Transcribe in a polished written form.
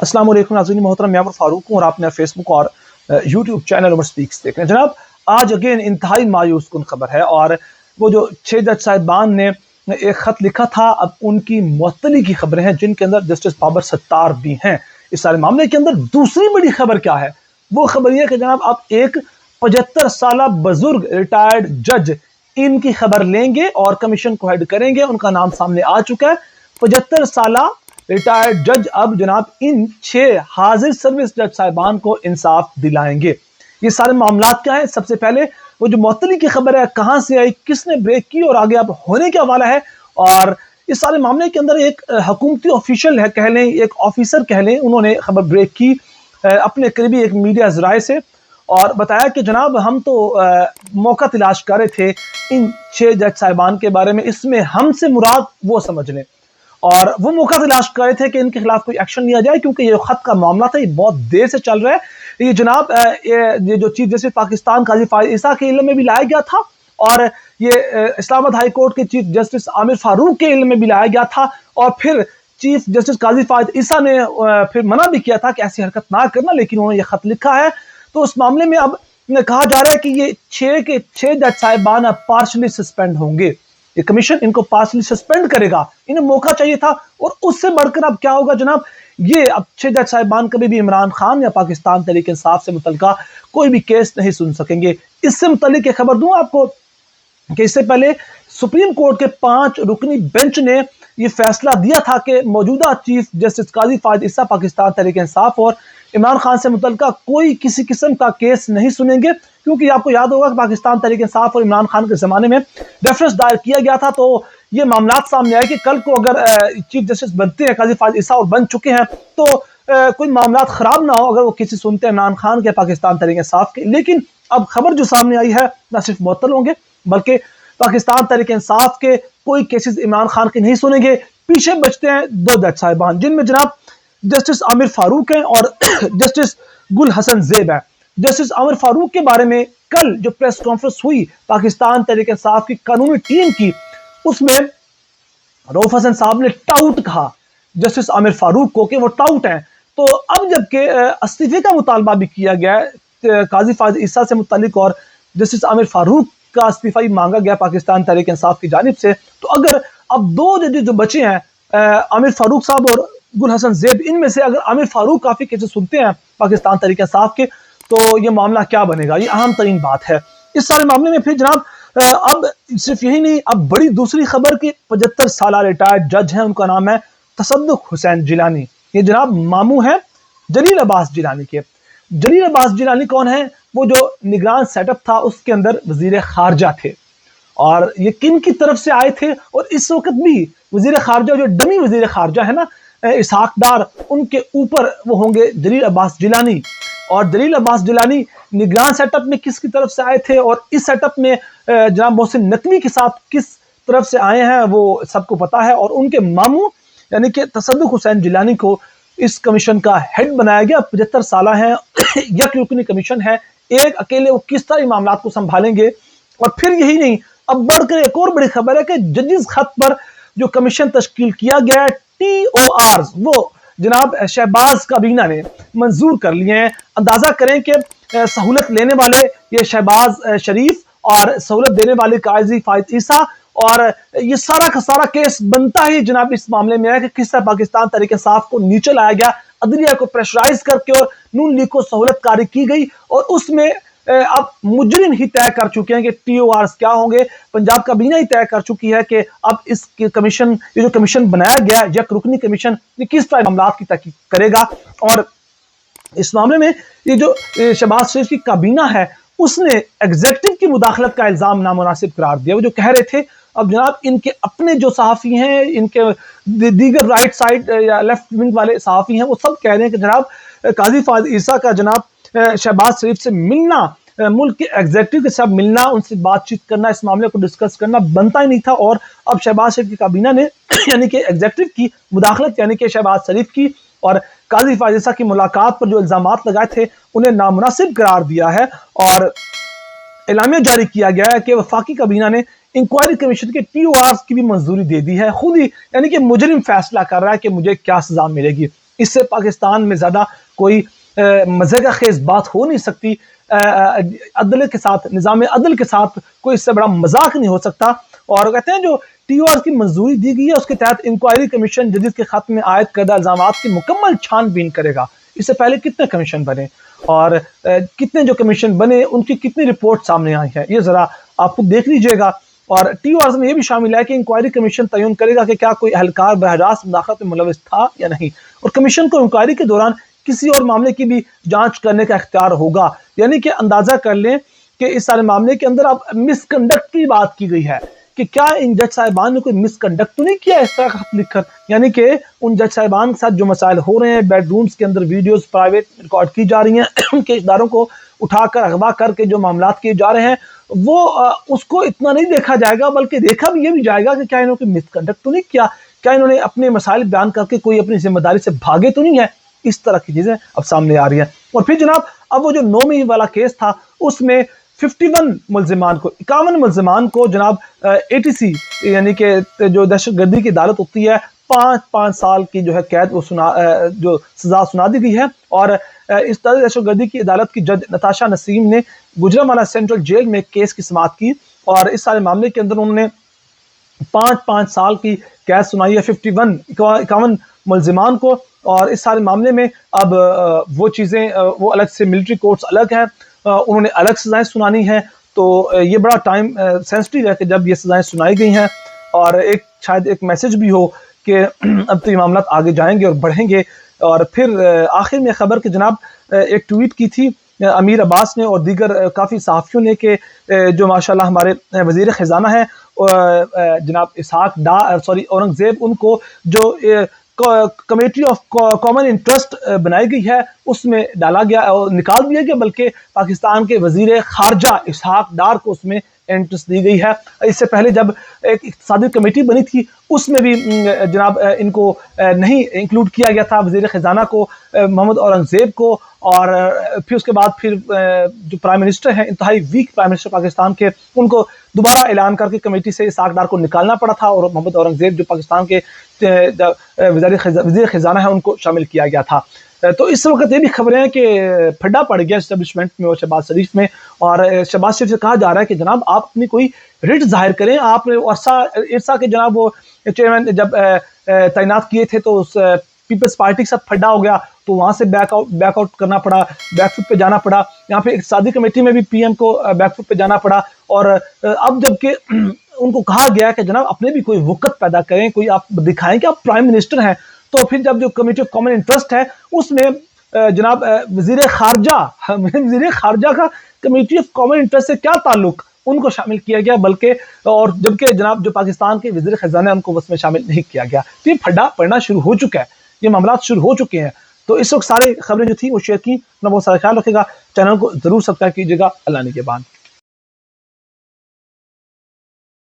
अस्सलाम वालेकुम नाज़रीन मोहतरम, मैं फारूक हूँ और आपने फेसबुक और यूट्यूब चैनल उमर स्पीक्स देख रहे हैं। जनाब, आज अगेन इंतहाई मायूस कुन खबर है और वो जो 6 जज साहिबान ने एक ख़त लिखा था, अब उनकी मुअत्तली की खबरें हैं जिनके अंदर जस्टिस बाबर सत्तार भी हैं। इस सारे मामले के अंदर दूसरी बड़ी खबर क्या है? वो खबर यह है कि जनाब आप एक 75 साल बुजुर्ग रिटायर्ड जज इनकी खबर लेंगे और कमीशन को हेड करेंगे। उनका नाम सामने आ चुका है। 75 साल रिटायर्ड जज अब जनाब इन 6 हाजिर सर्विस जज साहिबान को इंसाफ दिलाएंगे। ये सारे मामला क्या है? सबसे पहले वो जो मुअत्तली की खबर है, कहां से आई, किसने ब्रेक की और आगे अब होने क्या वाला है। और इस सारे मामले के अंदर एक हुकूमती ऑफिशियल है कह लें, एक ऑफिसर कह लें, उन्होंने खबर ब्रेक की अपने करीबी एक मीडिया ज़राए से और बताया कि जनाब हम तो मौका तलाश कर रहे थे इन 6 जज साहिबान के बारे में, इसमें हमसे मुराद वो समझ लें। और वो मौका तलाश कर रहे थे कि इनके खिलाफ कोई एक्शन लिया जाए, क्योंकि ये खत का मामला था, ये बहुत देर से चल रहा है। ये जनाब ये जो चीफ जस्टिस पाकिस्तान काजी फायद ईसा के इल्म में भी लाया गया था और ये इस्लामाबाद हाई कोर्ट के चीफ जस्टिस आमिर फारूक के इल्म में भी लाया गया था और फिर चीफ जस्टिस काजी फायद ईसा ने फिर मना भी किया था कि ऐसी हरकत ना करना, लेकिन उन्होंने ये खत लिखा है। तो उस मामले में अब कहा जा रहा है कि ये 6 के 6 जज साहिबान पार्शली सस्पेंड होंगे। ये कमीशन इनको पार्शली सस्पेंड करेगा, इन्हें मौका चाहिए था। और उससे बढ़कर अब क्या होगा जनाब, ये अब 6 जज साहिबान कभी भी इमरान खान या पाकिस्तान तहरीक इंसाफ से मुतल्लिका कोई भी केस नहीं सुन सकेंगे। इससे मुतल्लिक खबर दूं आपको कि इससे पहले सुप्रीम कोर्ट के 5 रुकनी बेंच ने यह फैसला दिया था कि मौजूदा चीफ जस्टिस काजी फायद ईसा पाकिस्तान तहरीक इंसाफ और इमरान खान से मुतल्लिका कोई किसी किस्म का केस नहीं सुनेंगे, क्योंकि आपको याद होगा कि पाकिस्तान तहरीक इंसाफ और इमरान खान के ज़माने में रेफरेंस दायर किया गया था। तो ये मामला सामने आए कि कल को अगर चीफ जस्टिस बनते हैं काजी फायद ईसा और बन चुके हैं तो कोई मामला खराब ना हो अगर वो किसी सुनते हैं इमरान खान के पाकिस्तान तहरीक इंसाफ के। लेकिन अब खबर जो सामने आई है, न सिर्फ मुअत्तल होंगे बल्कि पाकिस्तान तहरीक इंसाफ के कोई केसेस इमरान खान के नहीं सुनेंगे। पीछे बचते हैं 2 जज साहिबान, जिनमें जनाब जस्टिस आमिर फारूक हैं और जस्टिस गुल हसन ज़ेब है। जस्टिस आमिर फारूक के बारे में कल जो प्रेस कॉन्फ्रेंस हुई पाकिस्तान तहरीक इंसाफ की कानूनी टीम की, उसमें रऊफ हसन साहब ने टाउट कहा जस्टिस आमिर फारूक को कि वो टाउट हैं। तो अब जबकि इस्तीफे का मुतालबा भी किया गया है काजी फायद ईसा से मुतल्लिक और जस्टिस आमिर फारूक का इस्तीफा ही मांगा गया पाकिस्तान तहरीक इंसाफ की जानिब से, तो अगर अब 2 जजेस जो बचे हैं आमिर फारूक साहब और गुल हसन ज़ेब, इनमें से अगर आमिर फारूक काफ़ी केसेस सुनते हैं पाकिस्तान तहरीक इंसाफ के, तो ये मामला क्या बनेगा? ये अहम तरीन बात है इस सारे मामले में। फिर जनाब अब सिर्फ यही नहीं, अब बड़ी दूसरी खबर की 75 साल रिटायर्ड जज हैं, उनका नाम है तसद्दुक हुसैन जिलानी। ये जनाब मामू हैं जलील अब्बास जिलानी के। जलील अब्बास जिलानी कौन है? वो जो निगरान सेटअप था उसके अंदर वजीर खारजा थे। और ये किन की तरफ से आए थे? और इस वक्त भी वजीर खारजा जो डमी वजीर खारजा है ना इसहाक डार, उनके ऊपर वो होंगे जलील अब्बास जिलानी। और जलील अब्बास जिलानी निगरान सेटअप में किसकी तरफ से आए थे और इस सेटअप में जनाब मोहसिन नकवी के साथ किस तरफ से आए हैं वो सबको पता है। और उनके मामू यानी कि तसद्दुक हुसैन जिलानी को इस कमीशन का हेड बनाया गया। 75 साल हैं, यक रुकनी कमीशन है, एक अकेले वो किस तरह मामला को संभालेंगे। और फिर यही नहीं, अब बढ़कर एक और बड़ी खबर है कि जजिस खत पर जो कमीशन तश्कील किया गया है TORs, वो जनाब शहबाज काबीना ने मंजूर कर लिए हैं। अंदाजा करें कि सहूलत लेने वाले ये शहबाज शरीफ और सहूलत देने वाले काजी फायद ईसा, और ये सारा का सारा केस बनता ही जनाब इस मामले में है कि किस तरह पाकिस्तान तहरीक इंसाफ को नीचे लाया गया, अदलिया को प्रेशराइज करके और नून लीग को सहूलत कारी की गई। और उसमें अब मुजरिम ही तय कर चुके हैं कि TORs क्या होंगे। पंजाब काबीना ही तय कर चुकी है कि अब इस कमीशन, ये जो कमीशन बनाया गया यक रुकनी कमीशन, ये किस तरह मामला की तहकीक करेगा। और इस मामले में ये जो शहबाज शरीफ की काबीना है उसने एग्जीक्यूटिव की मुदाखलत का इल्जाम नामुनासिब करार दिया। वो जो कह रहे थे, अब जनाब इनके अपने जो सहाफ़ी हैं, इनके दीगर राइट साइड या लेफ्ट विंग वाले सहाफ़ी हैं, वो सब कह रहे हैं कि जनाब काजी फायद ईसा का जनाब शहबाज शरीफ से मिलना, मुल्क के एग्जीक्यूटिव के साथ मिलना, उनसे बातचीत करना, इस मामले को डिस्कस करना बनता ही नहीं था। और अब शहबाज शरीफ की काबीना ने यानी कि एग्जीक्यूटिव की मुदाखलत यानी कि शहबाज शरीफ की और काजी फायद ईसा की मुलाकात पर जो इल्जामात लगाए थे उन्हें नामुनासिब करार दिया है। और एलामिया जारी किया गया है कि वफाकी काबीना ने इंक्वायरी कमीशन के TORs की भी मंजूरी दे दी है। खुद ही यानी कि मुजरिम फैसला कर रहा है कि मुझे क्या सजा मिलेगी। اس سے پاکستان میں زیادہ کوئی مزے کا خیز بات ہو نہیں سکتی. عدل کے ساتھ، نظام عدل کے ساتھ کوئی اس سے بڑا مذاق نہیں ہو سکتا. اور کہتے ہیں جو ٹی او آر کی منظوری دی گئی ہے اس کے تحت انکوائری کمیشن جدید کے خط میں عائد کردہ الزامات کی مکمل چھان بین کرے گا. اس سے پہلے کتنے کمیشن بنے اور کتنے جو کمیشن بنے ان کی کتنی رپورٹ سامنے آئی ہے، یہ ذرا آپ کو دیکھ لیجئے گا. اور ٹی او آر میں یہ بھی شامل ہے کہ انکوائری کمیشن تعین کرے گا کہ کیا کوئی اہلکار براہ راست مداخلت میں ملوث تھا یا نہیں، اور کمیشن کو انکوائری کے دوران کسی اور معاملے کی بھی جانچ کرنے کا اختیار ہوگا. یعنی کہ اندازہ کر لیں کہ اس سارے معاملے کے اندر اب مس کنڈکٹ کی بات کی گئی ہے کہ کیا ان جج صاحبان نے کوئی مس کنڈکٹ تو نہیں کیا اس طرح کا خط لکھ کر. یعنی کہ ان جج صاحبان کے ساتھ جو مسائل ہو رہے ہیں، بیڈ رومز کے اندر ویڈیوز پرائیویٹ ریکارڈ کی جا رہی ہیں، ان کے اداروں کو اٹھا کر اغوا کر کے جو معاملات کیے جا رہے ہیں وہ اس کو اتنا نہیں دیکھا جائے گا، بلکہ دیکھا بھی یہ بھی جائے گا کہ کیا انہوں نے مس کنڈکٹ تو نہیں کیا، کیا انہوں نے اپنے مسائل بیان کر کے کوئی اپنی ذمہ داری سے بھاگے تو نہیں ہے. اس طرح کی چیزیں اب سامنے آ رہی ہیں. اور پھر جناب اب وہ جو 9 مئی والا کیس تھا اس میں 51 ملزمان کو 51 ملزمان کو جناب ATC یعنی کہ جو دہشت گردی کی عدالت ہوتی ہے 5 سال کی جو ہے قید وہ جو سزا سنا دی گئی ہے. اور اس طرح دہشت گردی کی عدالت کی جج نتاشا نسیم نے گجرانوالہ سینٹرل جیل میں کیس کی سماعت کی اور اس سارے معاملے کے اندر انہوں نے 5 سال کی قید سنائی ہے 51 ملزمان کو. اور اس سارے معاملے میں اب وہ چیزیں وہ الگ سے ملٹری کورٹس الگ ہیں، انہوں نے الگ سزائیں سنانی ہیں. تو یہ بڑا ٹائم سینسٹیو ہے کہ جب یہ سزائیں سنائی گئی ہیں اور شاید ایک میسج بھی ہو کہ اب تو یہ معاملات آگے جائیں گے اور بڑھیں گے. اور پھر آخر میں خبر کہ جناب ایک ٹویٹ کی تھی امیر عباس نے اور دیگر کافی صحافیوں نے کہ جو ماشاءاللہ ہمارے وزیر خزانہ ہیں جناب اورنگزیب، ان کو جو کمیٹی آف کامن انٹرسٹ بنائی گئی ہے اس میں ڈالا گیا اور نکال دیا گیا، بلکہ پاکستان کے وزیر خارجہ اسحاق ڈار کو اس میں انٹرسٹ دی گئی ہے. اس سے پہلے جب ایک اقتصادی کمیٹی بنی تھی اس میں بھی جناب ان کو نہیں انکلوڈ کیا گیا تھا، وزیر خزانہ کو محمد اورنگزیب کو. اور پھر اس کے بعد پھر جو پرائم منسٹر ہیں انتہائی ویک پرائم منسٹر پاکستان کے، ان کو دوبارہ اعلان کر کے کمیٹی سے اسحاق ڈار کو نکالنا پڑا تھا اور محمد اورنگزیب جو پاکستان کے وزیر خزانہ ہیں ان کو شامل کیا گیا تھا. تو اس وقت یہ بھی خبریں ہیں کہ پھڈا پڑ گیا اسٹیبلشمنٹ میں اور شہباز شریف میں، اور شہباز شریف سے کہا جا رہا ہے کہ جناب آپ اپنی کوئی رٹ ظاہر کریں. آپ نے ارسا کے جناب وہ چیئرمین جب تعینات کیے تھے تو اس پیپلز پارٹی کے ساتھ پھڈا ہو گیا تو وہاں سے بیک آؤٹ کرنا پڑا، بیک فٹ پہ جانا پڑا. یہاں پہ اقتصادی کمیٹی میں بھی پی ایم کو بیک فٹ پہ جانا پڑا. اور اب جب کہ ان کو کہا گیا کہ جناب اپنے بھی کوئی وقت پیدا کریں، کوئی آپ دکھائیں کہ آپ پرائم منسٹر ہیں، تو پھر جب جو کمیٹی آف کامن انٹرسٹ ہے اس میں جناب وزیر خارجہ کا کمیٹی آف کامن انٹرسٹ سے کیا تعلق، ان کو شامل کیا گیا، بلکہ اور جبکہ جناب جو پاکستان کے وزیر خزانہ ان کو اس میں شامل نہیں کیا گیا. تو یہ پھڈا پڑنا شروع ہو چکا ہے، یہ معاملات شروع ہو چکے ہیں. تو اس وقت سارے خبریں جو تھیں وہ شیئر کی، اپنا بہت سارا خیال رکھے گا، چینل کو ضرور سبسکرائب کیجیے گا. اللہ نگہبان.